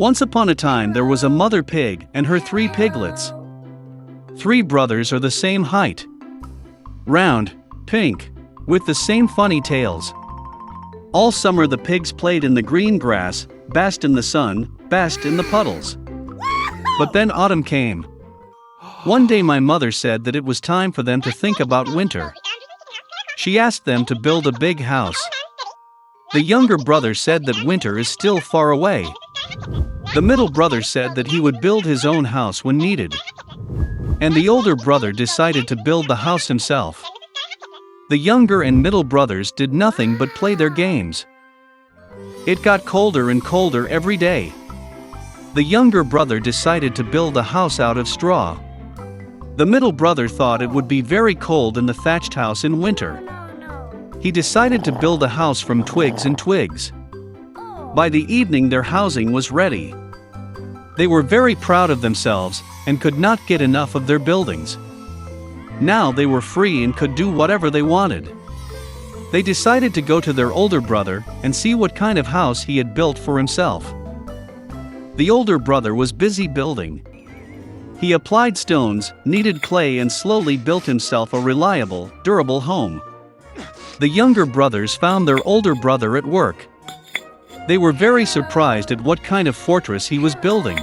Once upon a time there was a mother pig and her 3 piglets. 3 brothers are the same height. Round, pink, with the same funny tails. All summer the pigs played in the green grass, basked in the sun, basked in the puddles. But then autumn came. One day my mother said that it was time for them to think about winter. She asked them to build a big house. The younger brother said that winter is still far away. The middle brother said that he would build his own house when needed. And the older brother decided to build the house himself. The younger and middle brothers did nothing but play their games. It got colder and colder every day. The younger brother decided to build a house out of straw. The middle brother thought it would be very cold in the thatched house in winter. He decided to build a house from twigs and twigs. By the evening their housing was ready. They were very proud of themselves and could not get enough of their buildings. Now they were free and could do whatever they wanted. They decided to go to their older brother and see what kind of house he had built for himself. The older brother was busy building. He applied stones, kneaded clay and slowly built himself a reliable, durable home. The younger brothers found their older brother at work. They were very surprised at what kind of fortress he was building.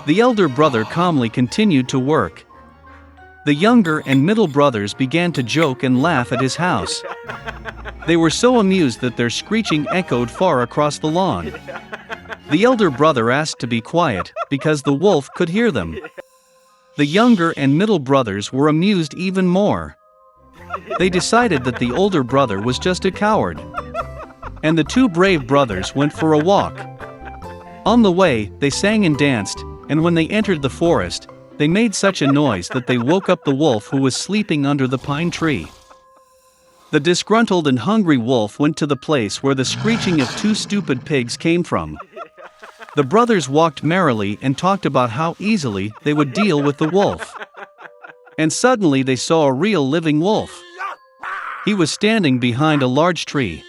The elder brother calmly continued to work. The younger and middle brothers began to joke and laugh at his house. They were so amused that their screeching echoed far across the lawn. The elder brother asked to be quiet, because the wolf could hear them. The younger and middle brothers were amused even more. They decided that the older brother was just a coward. And the 2 brave brothers went for a walk. On the way, they sang and danced, and when they entered the forest, they made such a noise that they woke up the wolf who was sleeping under the pine tree. The disgruntled and hungry wolf went to the place where the screeching of 2 stupid pigs came from. The brothers walked merrily and talked about how easily they would deal with the wolf. And suddenly they saw a real living wolf. He was standing behind a large tree.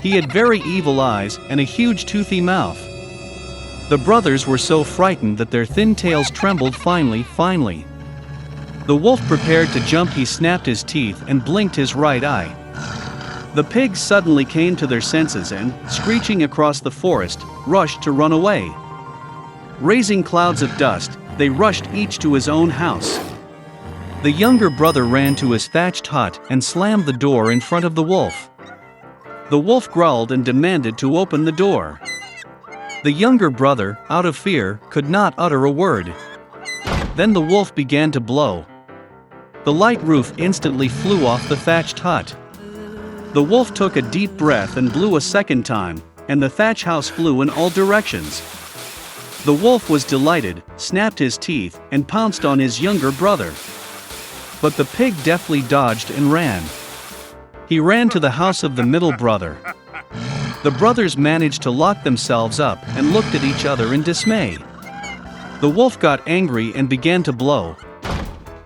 He had very evil eyes and a huge toothy mouth. The brothers were so frightened that their thin tails trembled finely. The wolf prepared to jump. He snapped his teeth and blinked his right eye. The pigs suddenly came to their senses and, screeching across the forest, rushed to run away. Raising clouds of dust, they rushed each to his own house. The younger brother ran to his thatched hut and slammed the door in front of the wolf. The wolf growled and demanded to open the door. The younger brother, out of fear, could not utter a word. Then the wolf began to blow. The light roof instantly flew off the thatched hut. The wolf took a deep breath and blew a second time, and the thatch house flew in all directions. The wolf was delighted, snapped his teeth, and pounced on his younger brother. But the pig deftly dodged and ran. He ran to the house of the middle brother. The brothers managed to lock themselves up and looked at each other in dismay. The wolf got angry and began to blow.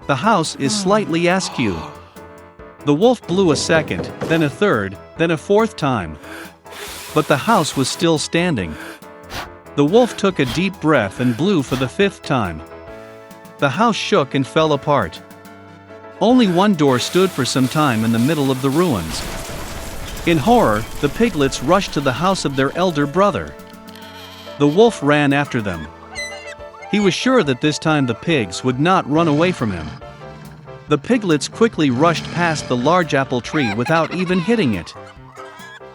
The house is slightly askew. The wolf blew a second, then a third, then a fourth time. But the house was still standing. The wolf took a deep breath and blew for the 5th time. The house shook and fell apart. Only one door stood for some time in the middle of the ruins. In horror, the piglets rushed to the house of their elder brother. The wolf ran after them. He was sure that this time the pigs would not run away from him. The piglets quickly rushed past the large apple tree without even hitting it.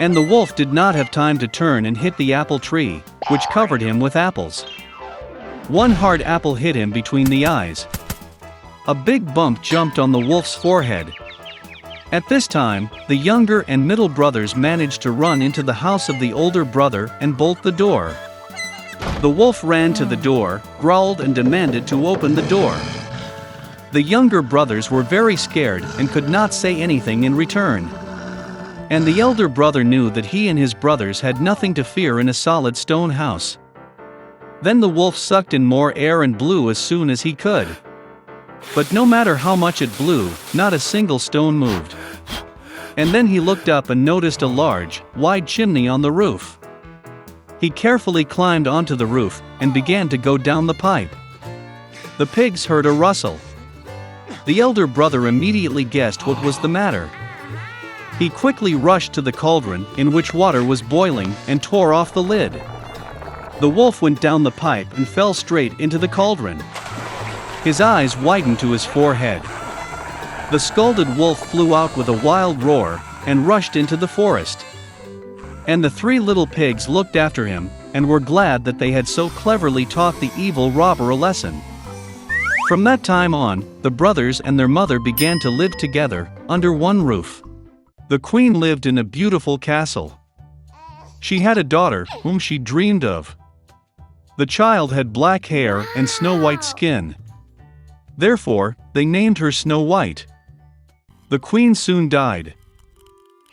And the wolf did not have time to turn and hit the apple tree, which covered him with apples. One hard apple hit him between the eyes. A big bump jumped on the wolf's forehead. At this time, the younger and middle brothers managed to run into the house of the older brother and bolt the door. The wolf ran to the door, growled and demanded to open the door. The younger brothers were very scared and could not say anything in return. And the elder brother knew that he and his brothers had nothing to fear in a solid stone house. Then the wolf sucked in more air and blew as soon as he could. But no matter how much it blew, not a single stone moved. And then he looked up and noticed a large, wide chimney on the roof. He carefully climbed onto the roof and began to go down the pipe. The pigs heard a rustle. The elder brother immediately guessed what was the matter. He quickly rushed to the cauldron in which water was boiling and tore off the lid. The wolf went down the pipe and fell straight into the cauldron. His eyes widened to his forehead. The scalded wolf flew out with a wild roar and rushed into the forest. And the three little pigs looked after him and were glad that they had so cleverly taught the evil robber a lesson. From that time on, the brothers and their mother began to live together under one roof. The queen lived in a beautiful castle. She had a daughter whom she dreamed of. The child had black hair and snow-white skin. Therefore, they named her Snow White. The queen soon died.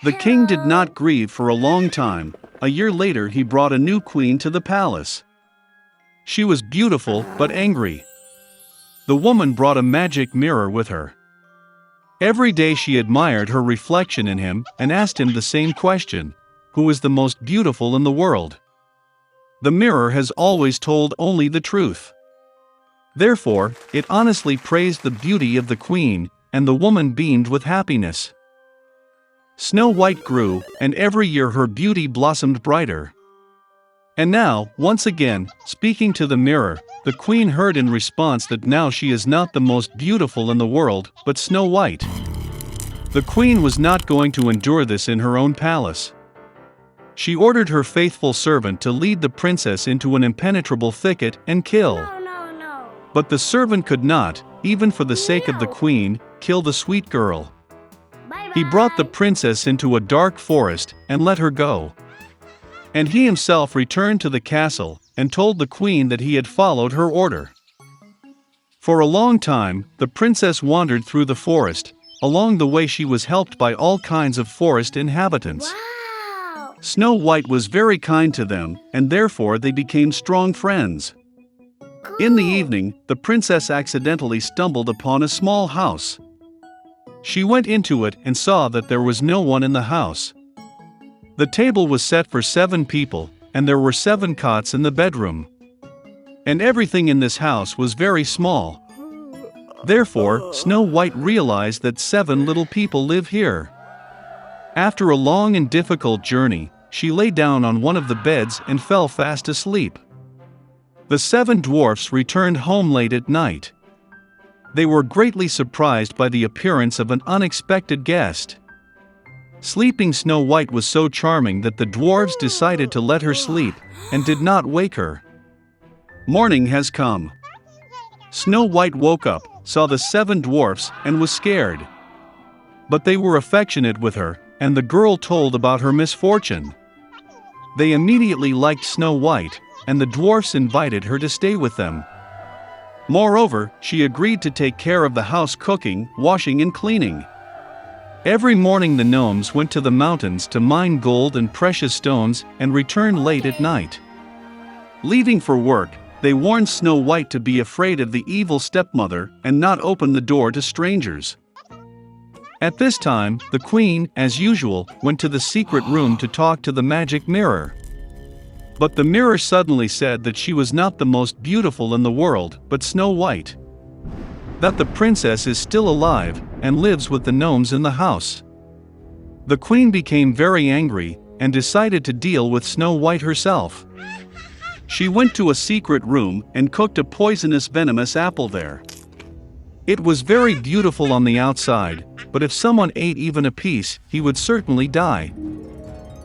The king did not grieve for a long time. A year later he brought a new queen to the palace. She was beautiful but angry. The woman brought a magic mirror with her. Every day she admired her reflection in him and asked him the same question: who is the most beautiful in the world? The mirror has always told only the truth. Therefore, it honestly praised the beauty of the queen, and the woman beamed with happiness. Snow White grew, and every year her beauty blossomed brighter. And now, once again, speaking to the mirror, the queen heard in response that now she is not the most beautiful in the world, but Snow White. The queen was not going to endure this in her own palace. She ordered her faithful servant to lead the princess into an impenetrable thicket and kill. No. But the servant could not, even for the sake of the queen, kill the sweet girl. He brought the princess into a dark forest and let her go. And he himself returned to the castle and told the queen that he had followed her order. For a long time, the princess wandered through the forest. Along the way she was helped by all kinds of forest inhabitants. Wow! Snow White was very kind to them, and therefore they became strong friends. In the evening, the princess accidentally stumbled upon a small house. She went into it and saw that there was no one in the house. The table was set for 7 people, and there were 7 cots in the bedroom. And everything in this house was very small. Therefore, Snow White realized that 7 little people live here. After a long and difficult journey, she lay down on one of the beds and fell fast asleep. The 7 dwarfs returned home late at night. They were greatly surprised by the appearance of an unexpected guest. Sleeping Snow White was so charming that the dwarves decided to let her sleep, and did not wake her. Morning has come. Snow White woke up, saw the 7 dwarfs, and was scared. But they were affectionate with her, and the girl told about her misfortune. They immediately liked Snow White, and the dwarfs invited her to stay with them. Moreover, she agreed to take care of the house, cooking, washing and cleaning. Every morning the gnomes went to the mountains to mine gold and precious stones and returned late at night. Leaving for work, they warned Snow White to be afraid of the evil stepmother and not open the door to strangers. At this time, the queen, as usual, went to the secret room to talk to the magic mirror. But the mirror suddenly said that she was not the most beautiful in the world, but Snow White. That the princess is still alive and lives with the gnomes in the house. The queen became very angry and decided to deal with Snow White herself. She went to a secret room and cooked a poisonous venomous apple there. It was very beautiful on the outside, but if someone ate even a piece, he would certainly die.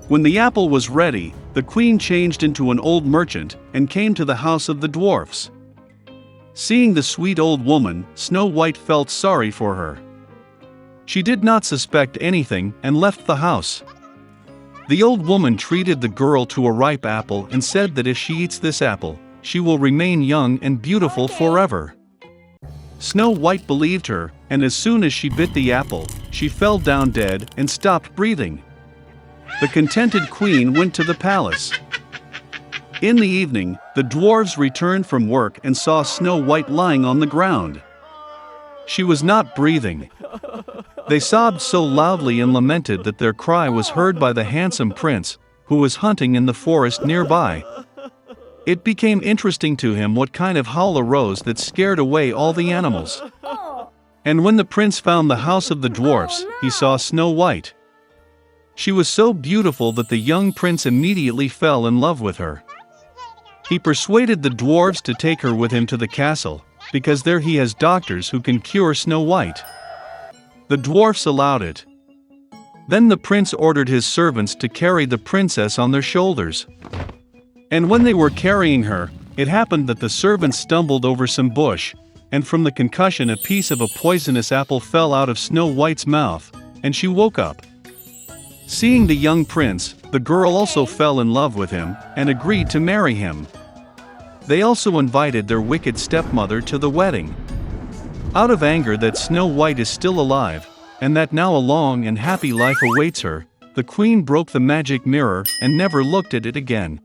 When the apple was ready, the queen changed into an old merchant and came to the house of the dwarfs. Seeing the sweet old woman, Snow White felt sorry for her. She did not suspect anything and left the house. The old woman treated the girl to a ripe apple and said that if she eats this apple, she will remain young and beautiful forever. Snow White believed her, and as soon as she bit the apple, she fell down dead and stopped breathing. The contented queen went to the palace. In the evening, the dwarves returned from work and saw Snow White lying on the ground. She was not breathing. They sobbed so loudly and lamented that their cry was heard by the handsome prince, who was hunting in the forest nearby. It became interesting to him what kind of howl arose that scared away all the animals. And when the prince found the house of the dwarfs, he saw Snow White. She was so beautiful that the young prince immediately fell in love with her. He persuaded the dwarves to take her with him to the castle, because there he has doctors who can cure Snow White. The dwarfs allowed it. Then the prince ordered his servants to carry the princess on their shoulders. And when they were carrying her, it happened that the servants stumbled over some bush, and from the concussion a piece of a poisonous apple fell out of Snow White's mouth, and she woke up. Seeing the young prince, the girl also fell in love with him, and agreed to marry him. They also invited their wicked stepmother to the wedding. Out of anger that Snow White is still alive, and that now a long and happy life awaits her, the queen broke the magic mirror and never looked at it again.